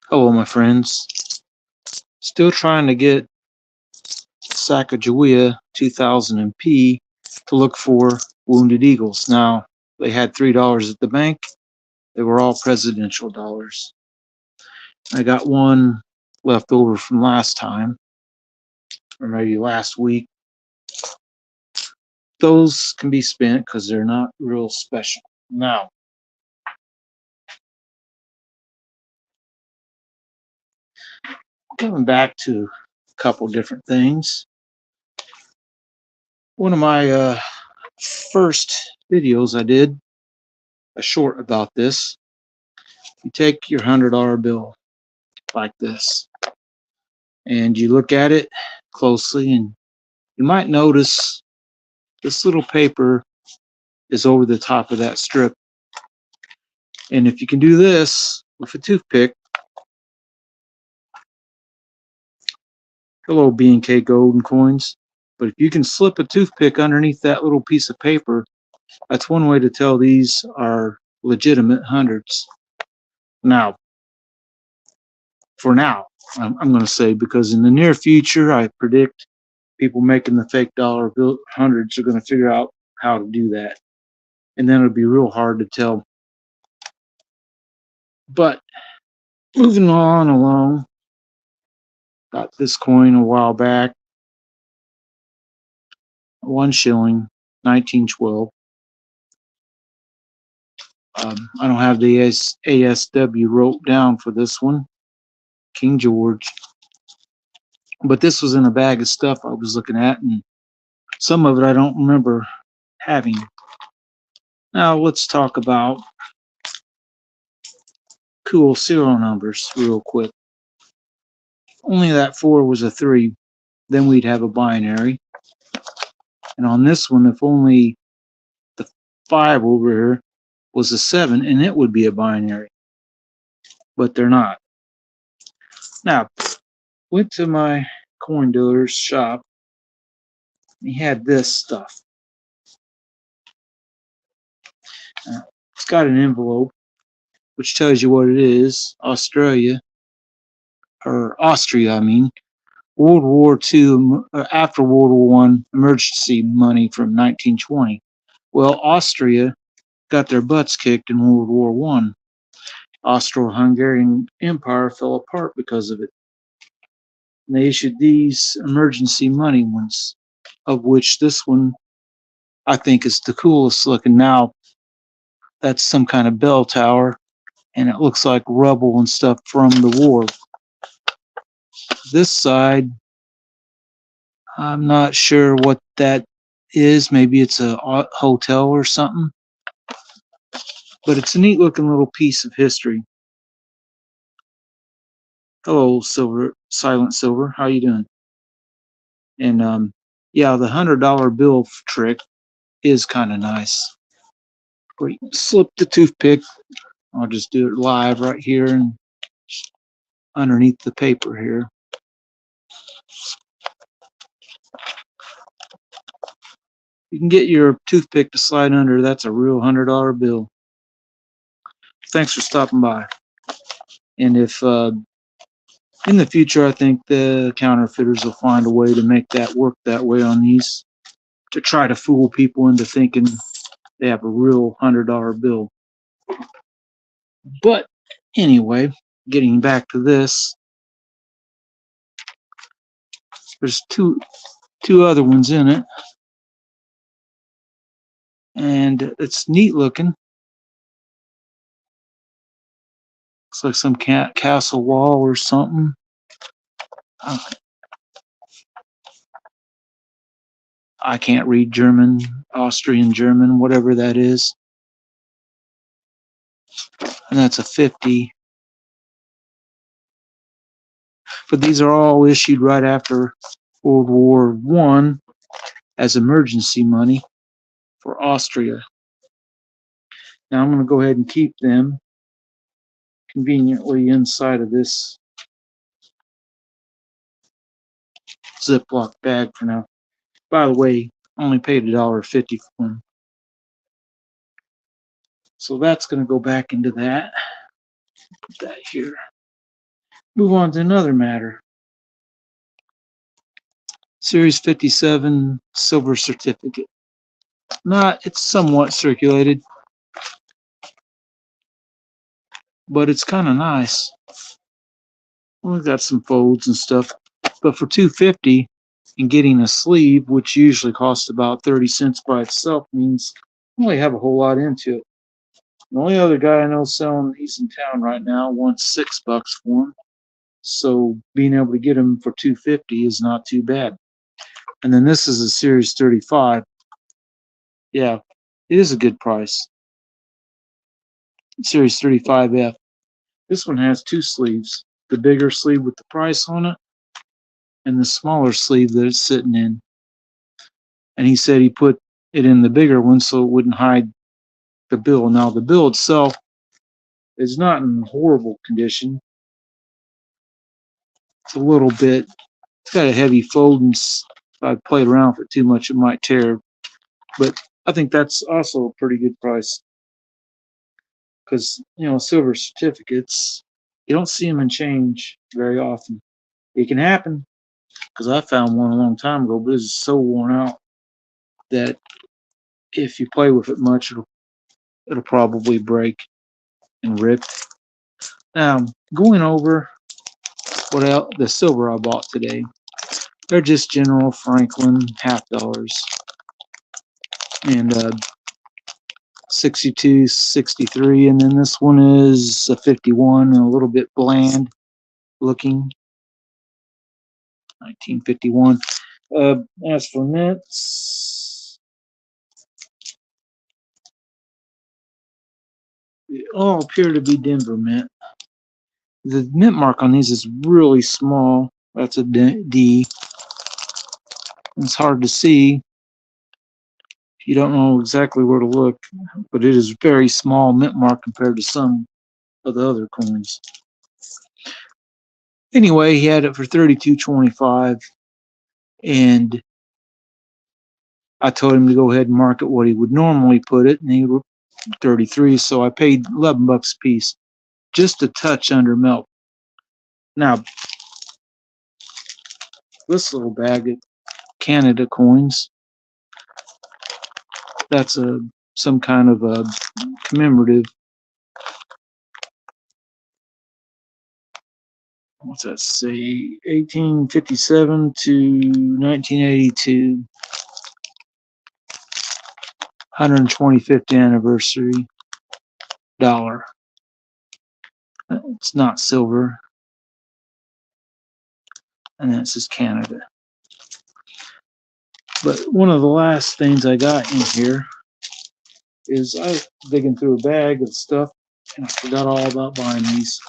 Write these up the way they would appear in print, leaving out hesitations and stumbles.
Hello, my friends. Still trying to get Sacagawea 2000 P to look for Wounded Eagles. Now, they had $3 at the bank. They were all presidential dollars. I got one left over from last time, or maybe last week. Those can be spent because they're not real special. Now, coming back to a couple different things. One of my first videos I did, a short about this. You take your $100 bill like this and you look at it closely, and you might notice this little paper is over the top of that strip. And if you can do this with a toothpick, hello B&K Golden Coins, but if you can slip a toothpick underneath that little piece of paper, that's one way to tell these are legitimate hundreds. Now, for now, I'm going to say, because in the near future, I predict people making the fake dollar bill hundreds are going to figure out how to do that. And then it'll be real hard to tell. But moving on along, got this coin a while back, 1 shilling, 1912. I don't have the ASW wrote down for this one, King George. But this was in a bag of stuff I was looking at, and some of it I don't remember having. Now let's talk about cool serial numbers real quick. Only that 4 was a 3, then we'd have a binary. And on this one, if only the 5 over here was a 7, and it would be a binary. But they're not. Now, went to my coin dealer's shop. He had this stuff. It's got an envelope which tells you what it is. Austria, I mean. World War II, after World War I, emergency money from 1920. Well, Austria got their butts kicked in World War I. Austro-Hungarian Empire fell apart because of it. And they issued these emergency money ones, of which this one I think is the coolest looking. Now, that's some kind of bell tower, and it looks like rubble and stuff from the war. This side, I'm not sure what that is. Maybe it's a hotel or something. But it's a neat looking little piece of history. Hello, Silent Silver. How you doing? And yeah, the $100 bill trick is kind of nice. Where you slip the toothpick. I'll just do it live right here and underneath the paper here. You can get your toothpick to slide under. That's a real $100 bill. Thanks for stopping by. And if in the future, I think the counterfeiters will find a way to make that work that way on these, to try to fool people into thinking they have a real $100 bill. But anyway, getting back to this, there's two other ones in it, and it's neat looking. Looks like some castle wall or something. I can't read German, Austrian German, whatever that is. And that's a 50. But these are all issued right after World War I as emergency money for Austria. Now I'm going to go ahead and keep them conveniently inside of this Ziploc bag for now. By the way, I only paid $1.50 for them. So that's going to go back into that. Put that here. Move on to another matter. Series 57 silver certificate. It's somewhat circulated, but it's kind of nice. We've got some folds and stuff, but for $2.50 and getting a sleeve, which usually costs about 30 cents by itself, means you only have a whole lot into it. The only other guy I know selling, he's in town right now, wants $6 for him. So being able to get him for $2.50 is not too bad. And then this is a Series 35. Yeah, it is a good price. Series 35F. This one has two sleeves. The bigger sleeve with the price on it, and the smaller sleeve that it's sitting in. And he said he put it in the bigger one so it wouldn't hide the bill. Now the bill itself is not in horrible condition. It's a little bit, it's got a heavy fold, and if I played around with it too much, it might tear. But I think that's also a pretty good price. Because, silver certificates, you don't see them in change very often. It can happen, because I found one a long time ago, but it's so worn out that if you play with it much, it'll probably break and rip. Now, going over what else, the silver I bought today, they're just General Franklin $half, and 62, 63, and then this one is a 51 and a little bit bland looking. 1951. As for mints, they all appear to be Denver mint. The mint mark on these is really small. That's a D. It's hard to see. You don't know exactly where to look, but it is very small mint mark compared to some of the other coins. Anyway, he had it for $32.25, and I told him to go ahead and mark it what he would normally put it, and he would 33, so I paid $11 a piece, just a touch under melt. Now, this little bag of Canada coins, that's some kind of a commemorative. What's that say? 1857 to 1982. 125th anniversary dollar. It's not silver. And that says Canada. But one of the last things I got in here is I was digging through a bag of stuff, and I forgot all about buying these.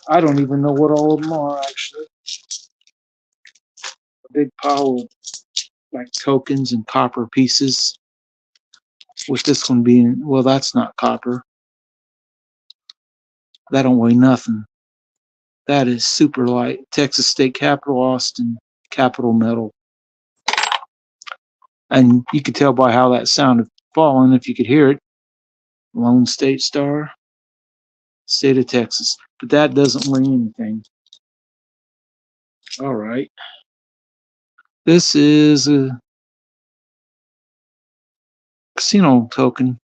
I don't even know what all of them are, actually. A big pile of like tokens and copper pieces. With this one being, well, that's not copper. That don't weigh nothing. That is super light. Texas State Capitol, Austin Capitol metal. And you could tell by how that sounded falling if you could hear it. Lone State Star, State of Texas. But that doesn't weigh anything. All right. This is a casino token,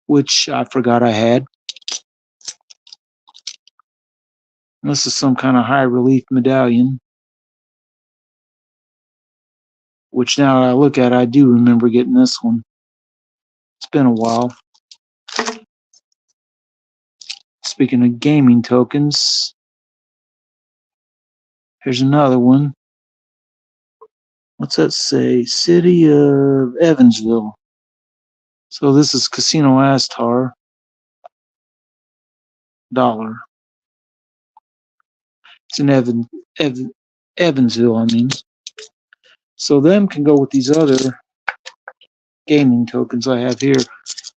which I forgot I had. This is some kind of high relief medallion, which now that I look at, I do remember getting this one. It's been a while. Speaking of gaming tokens, here's another one. What's that say? City of Evansville. So this is Casino Astar dollar. It's in Evansville, I mean. So them can go with these other gaming tokens I have here.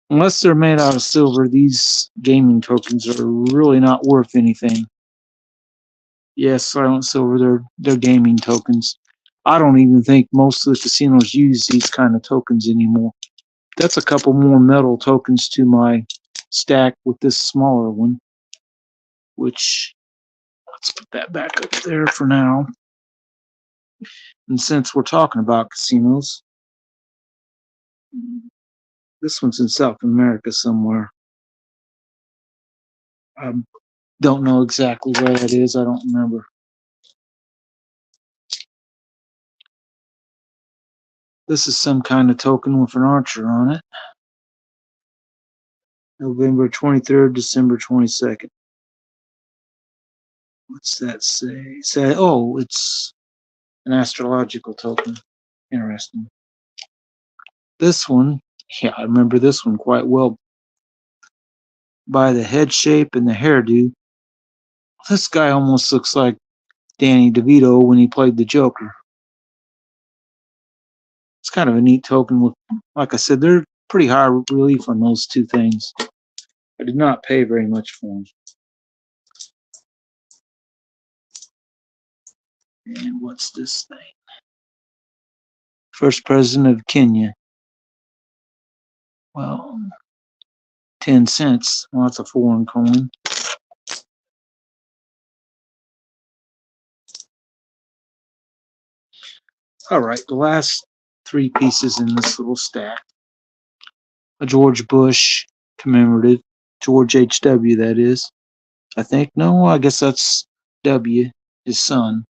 Unless they're made out of silver, these gaming tokens are really not worth anything. Yes, silent silver, they're gaming tokens. I don't even think most of the casinos use these kind of tokens anymore. That's a couple more metal tokens to my stack with this smaller one, which let's put that back up there for now. And since we're talking about casinos, this one's in South America somewhere. I don't know exactly where that is. I don't remember. This is some kind of token with an archer on it. November 23rd, December 22nd. What's that say? Oh, it's an astrological token. Interesting. This one, yeah, I remember this one quite well. By the head shape and the hairdo, this guy almost looks like Danny DeVito when he played the Joker. It's kind of a neat token with, like I said, they're pretty high relief on those two things. I did not pay very much for them. And what's this thing? First president of Kenya. Well, 10 cents. Well, that's a foreign coin. All right, the last three pieces in this little stack. A George Bush commemorative. George H.W., that is. I think. No, I guess that's W, his son.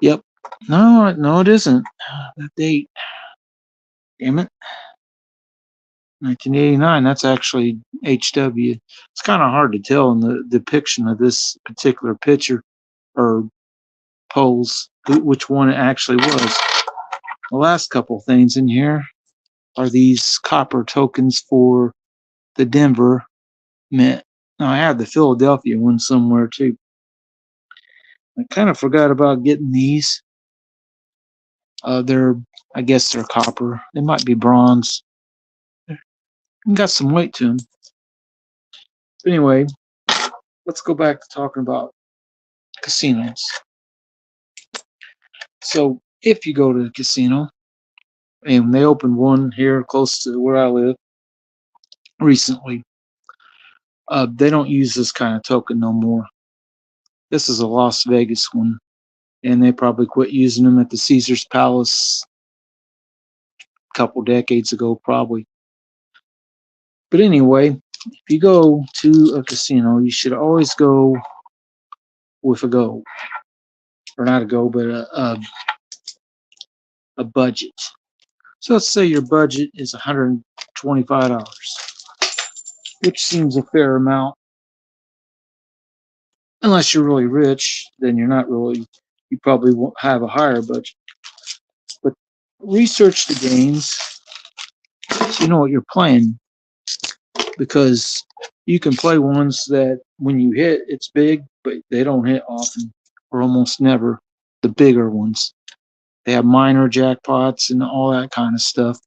Yep. No, it isn't. That date. Damn it. 1989. That's actually HW. It's kind of hard to tell in the depiction of this particular picture or pose which one it actually was. The last couple things in here are these copper tokens for the Denver Mint. Now, I have the Philadelphia one somewhere too. I kind of forgot about getting these. I guess they're copper. They might be bronze. Got some weight to them. But anyway, let's go back to talking about casinos. So if you go to the casino, and they opened one here close to where I live recently, they don't use this kind of token no more. This is a Las Vegas one, and they probably quit using them at the Caesars Palace a couple decades ago, probably. But anyway, if you go to a casino, you should always go with a go, or not a go, but a budget. So let's say your budget is $125, which seems a fair amount. Unless you're really rich, then you're not really, you probably won't have a higher budget. But research the games so you know what you're playing, because you can play ones that when you hit, it's big, but they don't hit often or almost never, the bigger ones. They have minor jackpots and all that kind of stuff.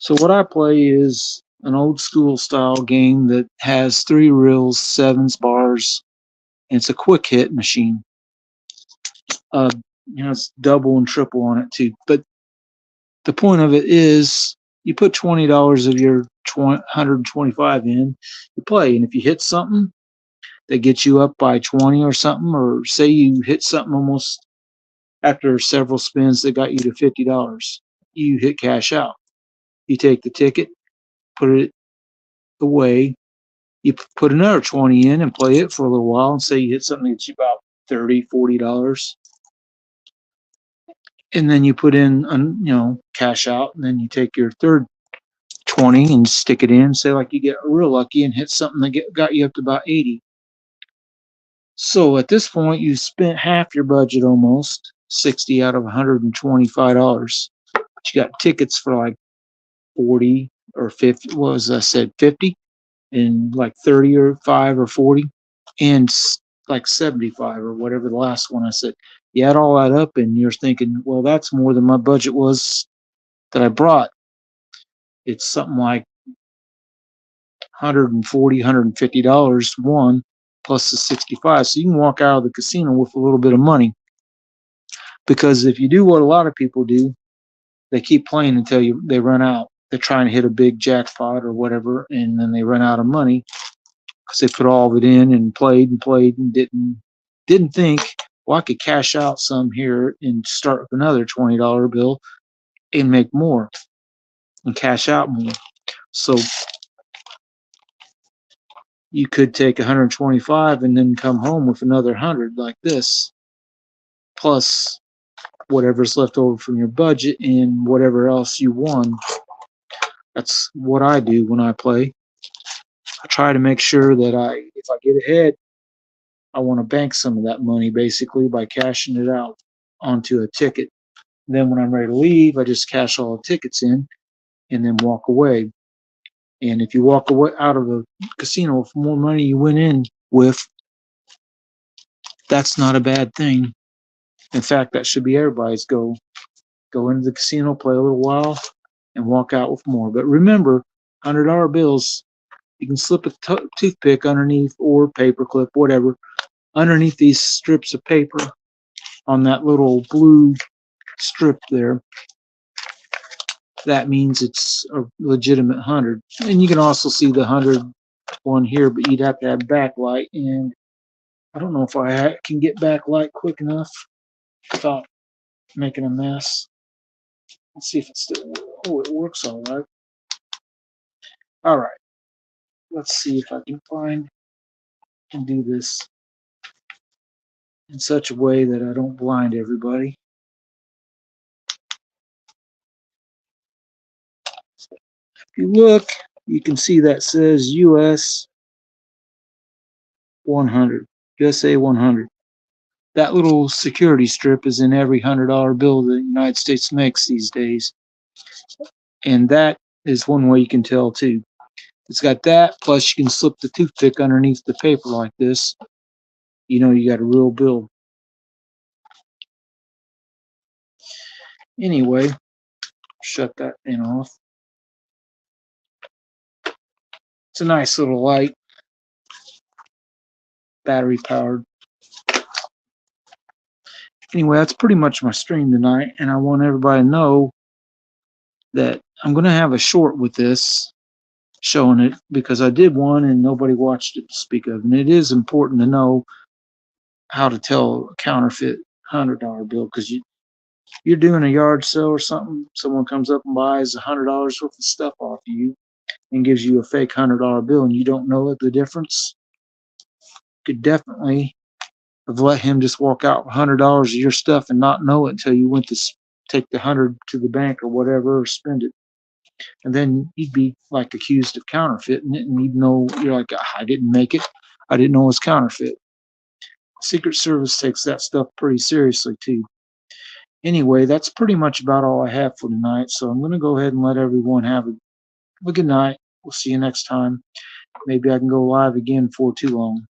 So what I play is an old school style game that has 3 reels, 7s, bars, and it's a quick hit machine. It's double and triple on it too. But the point of it is you put $20 of your 125 in, you play, and if you hit something that gets you up by 20 or something, or say you hit something almost after several spins that got you to $50, you hit cash out. You take the ticket, put it away, you put another 20 in and play it for a little while, and say you hit something that gets you about $30, $40. And then you put in, cash out, and then you take your third 20 and stick it in. Say like you get real lucky and hit something that got you up to about 80. So at this point, you spent half your budget almost, 60 out of $125. But you got tickets for like 40 or 50. What was I said, 50, and like 30 or 5 or 40, and like 75 or whatever the last one I said. You add all that up, and you're thinking, well, that's more than my budget was that I brought. It's something like $140, $150 one plus the 65. So you can walk out of the casino with a little bit of money. Because if you do what a lot of people do, they keep playing until they run out. They're trying to hit a big jackpot or whatever, and then they run out of money. because they put all of it in and played and didn't think, well, I could cash out some here and start with another $20 bill and make more and cash out more. So you could take 125 and then come home with another 100 like this, plus whatever's left over from your budget and whatever else you won. That's what I do when I play. I try to make sure that if I get ahead, I want to bank some of that money basically by cashing it out onto a ticket. Then when I'm ready to leave, I just cash all the tickets in and then walk away. And if you walk away out of a casino with more money you went in with, that's not a bad thing. In fact, that should be everybody's goal. Go into the casino, play a little while, and walk out with more. But remember, $100 bills, you can slip a toothpick underneath or paper clip, whatever, underneath these strips of paper on that little blue strip there. That means it's a legitimate 100. And you can also see the 100 one here, but you'd have to have backlight. And I don't know if I can get backlight quick enough without making a mess. Let's see if it still works. Oh, it works all right. All right. Let's see if I can find and do this in such a way that I don't blind everybody. If you look, you can see that says US 100, USA 100. That little security strip is in every $100 bill the United States makes these days. And that is one way you can tell too. It's got that, plus you can slip the toothpick underneath the paper like this. You know you got a real bill. Anyway, shut that thing off. It's a nice little light, battery powered. Anyway, that's pretty much my stream tonight, and I want everybody to know that I'm going to have a short with this, showing it, because I did one and nobody watched it to speak of. And it is important to know how to tell a counterfeit $100 bill, because you're doing a yard sale or something, someone comes up and buys $100 worth of stuff off of you and gives you a fake $100 bill and you don't know the difference. You could definitely have let him just walk out with $100 of your stuff and not know it until you went to take the 100 to the bank or whatever, or spend it. And then you'd be like accused of counterfeiting it, and you'd know, you're like, I didn't make it. I didn't know it was counterfeit. Secret Service takes that stuff pretty seriously too. Anyway, that's pretty much about all I have for tonight. So I'm going to go ahead and let everyone have a good night. We'll see you next time. Maybe I can go live again before too long.